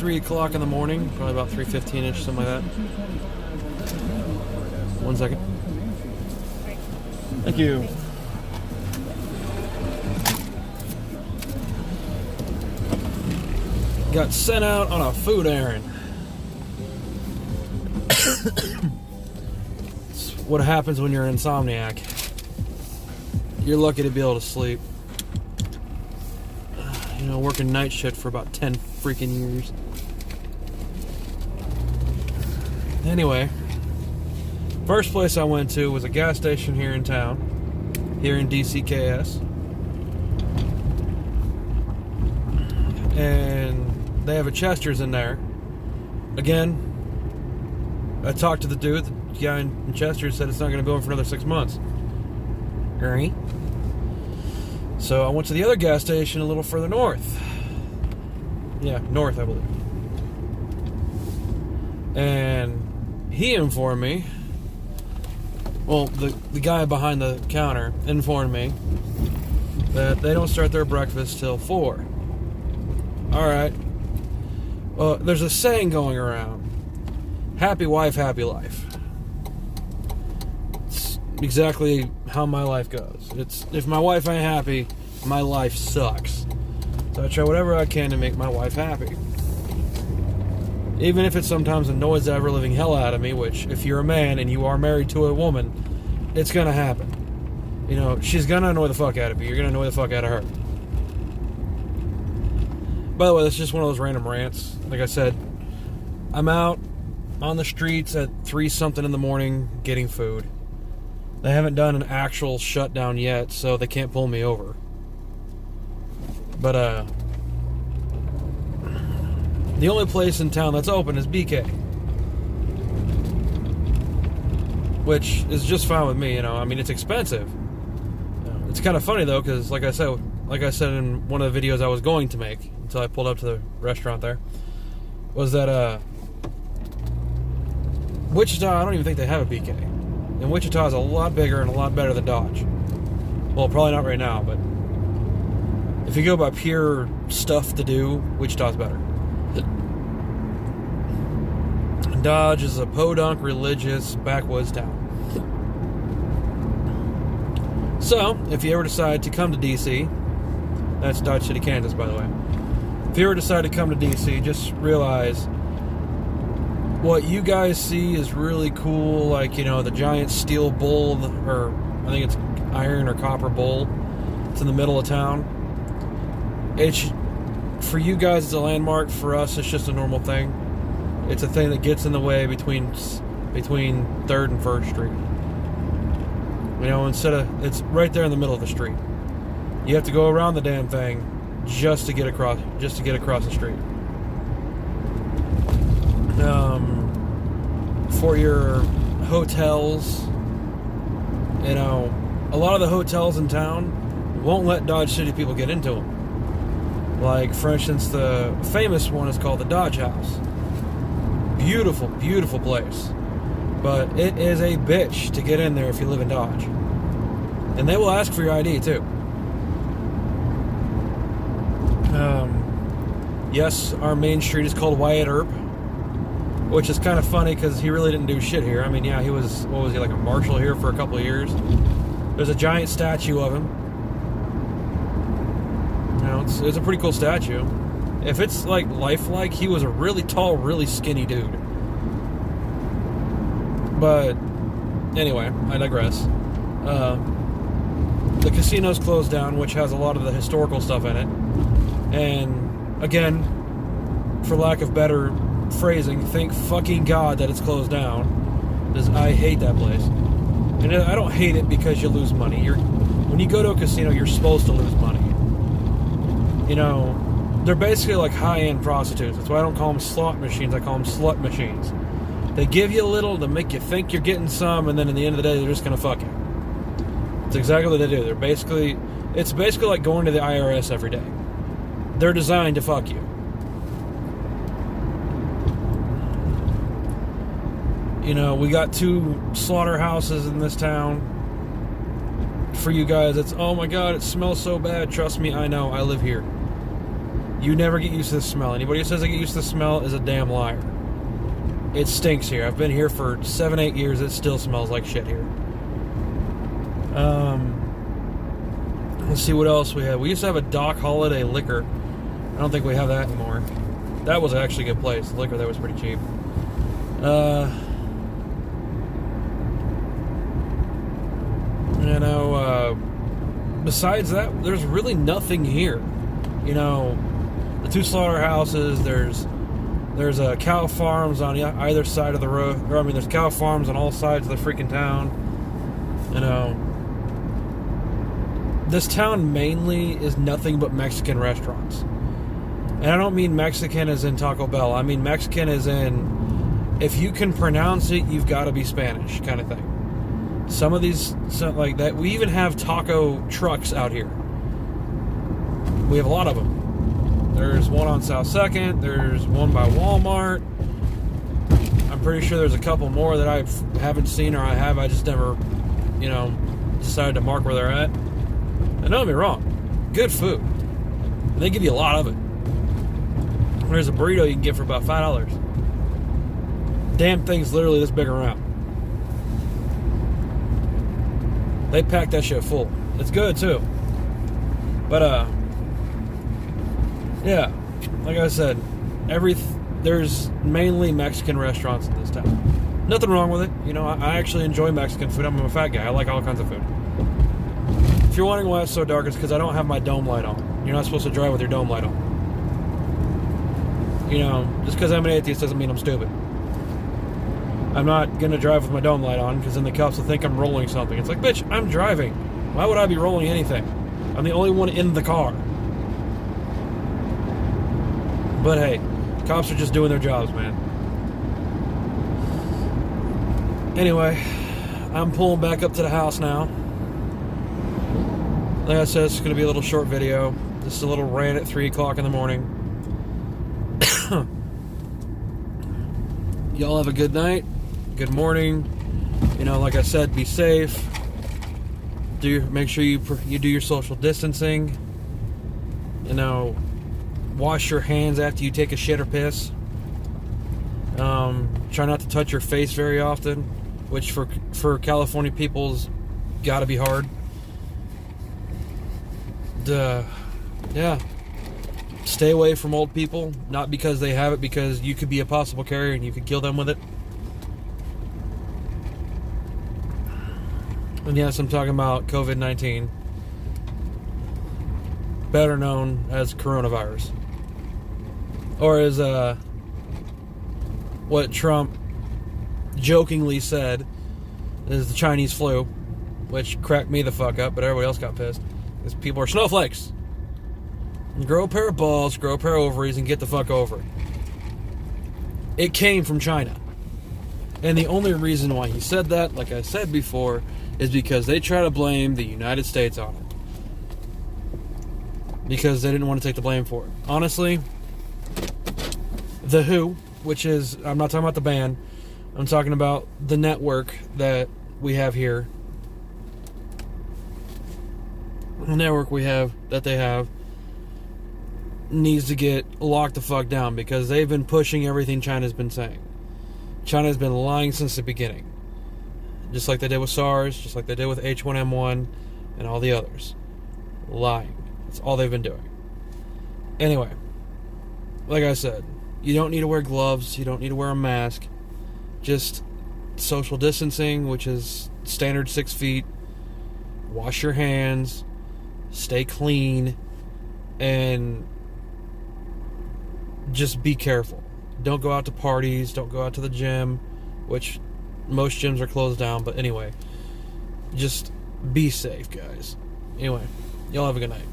3 o'clock in the morning, probably about 3:15ish, something like that. 1 second. Thank you. Got sent out on a food errand. It's what happens when you're an insomniac. You're lucky to be able to sleep. You know, working night shift for about 10 freaking years. Anyway, first place I went to was a gas station here in town, here in DCKS. And they have a Chester's in there. Again, I talked to the dude, the guy in Chester's said it's not going to be open for another 6 months. Right? So I went to the other gas station a little further north. Yeah, north, I believe. And he informed me, well, the guy behind the counter informed me that they don't start their breakfast till 4. Alright. Well, there's a saying going around. Happy wife, happy life. It's exactly how my life goes. It's if my wife ain't happy, my life sucks. So I try whatever I can to make my wife happy. Even if it sometimes annoys the ever-living hell out of me, which, if you're a man and you are married to a woman, it's gonna happen. You know, she's gonna annoy the fuck out of you. You're gonna annoy the fuck out of her. By the way, that's just one of those random rants. Like I said, I'm out on the streets at 3-something in the morning getting food. They haven't done an actual shutdown yet, so they can't pull me over. But, the only place in town that's open is BK. Which is just fine with me, you know. I mean, it's expensive. It's kind of funny, though, because, like I said in one of the videos I was going to make, until I pulled up to the restaurant there, was that, Wichita, I don't even think they have a BK. And Wichita is a lot bigger and a lot better than Dodge. Well, probably not right now, but if you go by pure stuff to do, Wichita's better. Dodge is a podunk, religious, backwoods town. So, if you ever decide to come to DC, that's Dodge City, Kansas, by the way. If you ever decide to come to DC, just realize what you guys see is really cool, like, you know, the giant steel bull, or I think it's iron or copper bull. It's in the middle of town. It's, for you guys, it's a landmark. For us, it's just a normal thing. It's a thing that gets in the way between 3rd and 1st Street. You know, it's right there in the middle of the street. You have to go around the damn thing just to get across the street. For your hotels, you know, a lot of the hotels in town won't let Dodge City people get into them. Like, for instance, the famous one is called the Dodge House. Beautiful, beautiful place. But it is a bitch to get in there if you live in Dodge. And they will ask for your ID, too. Yes, our main street is called Wyatt Earp, which is kind of funny because he really didn't do shit here. I mean, yeah, he was, what was he, like a marshal here for a couple of years? There's a giant statue of him. You know, it's a pretty cool statue. If it's, like, lifelike, he was a really tall, really skinny dude. But, anyway, I digress. The casino's closed down, which has a lot of the historical stuff in it. And, again, for lack of better phrasing, thank fucking God that it's closed down. Because I hate that place. And I don't hate it because you lose money. When you go to a casino, you're supposed to lose money. You know, they're basically like high-end prostitutes. That's why I don't call them slot machines. I call them slut machines. They give you a little to make you think you're getting some, and then at the end of the day, they're just going to fuck you. It's exactly what they do. It's basically like going to the IRS every day. They're designed to fuck you. You know, we got 2 slaughterhouses in this town. For you guys, it's, oh my God, it smells so bad. Trust me, I know. I live here. You never get used to the smell. Anybody who says they get used to the smell is a damn liar. It stinks here. I've been here for 7-8 years. It still smells like shit here. Let's see what else we have. We used to have a Doc Holiday liquor. I don't think we have that anymore. That was actually a good place. The liquor there was pretty cheap. Besides that, there's really nothing here. The 2 slaughterhouses, there's cow farms on either side of the road. There's cow farms on all sides of the freaking town. This town mainly is nothing but Mexican restaurants. And I don't mean Mexican as in Taco Bell. I mean Mexican as in, if you can pronounce it, you've got to be Spanish kind of thing. Some of these, like that, we even have taco trucks out here. We have a lot of them. There's one on South 2nd. There's one by Walmart. I'm pretty sure there's a couple more that I haven't seen, or I just never, decided to mark where they're at. And don't get me wrong, good food. And they give you a lot of it. There's a burrito you can get for about $5. Damn thing's literally this big around. They pack that shit full. It's good too. But yeah, like I said, there's mainly Mexican restaurants in this town. Nothing wrong with it. I actually enjoy Mexican food. I'm a fat guy. I like all kinds of food. If you're wondering why it's so dark, it's because I don't have my dome light on. You're not supposed to drive with your dome light on. Just because I'm an atheist doesn't mean I'm stupid. I'm not going to drive with my dome light on, because then the cops will think I'm rolling something. It's like, bitch, I'm driving. Why would I be rolling anything? I'm the only one in the car. But hey, cops are just doing their jobs, man. Anyway, I'm pulling back up to the house now. Like I said, it's going to be a little short video. Just a little rant at 3 o'clock in the morning. Y'all have a good night. Good morning. Like I said, be safe. Make sure you do your social distancing. Wash your hands after you take a shit or piss. Try not to touch your face very often, which for California people's got to be hard. Yeah. Stay away from old people, not because they have it, because you could be a possible carrier and you could kill them with it. And yes, I'm talking about COVID-19, better known as coronavirus. Or as what Trump jokingly said is the Chinese flu, which cracked me the fuck up, but everybody else got pissed. Because people are snowflakes. Grow a pair of balls, grow a pair of ovaries, and get the fuck over it. It came from China. And the only reason why he said that, like I said before, is because they try to blame the United States on it. Because they didn't want to take the blame for it. Honestly, The Who, which is, I'm not talking about the band, I'm talking about the network that we have here. The network that they have needs to get locked the fuck down, because they've been pushing everything China's been saying. China's been lying since the beginning. Just like they did with SARS, just like they did with H1N1 and all the others. Lying. That's all they've been doing. Anyway, like I said, you don't need to wear gloves, you don't need to wear a mask. Just social distancing, which is standard 6 feet. Wash your hands, stay clean, and just be careful. Don't go out to parties, don't go out to the gym, which most gyms are closed down, but anyway, just be safe, guys. Anyway, y'all have a good night.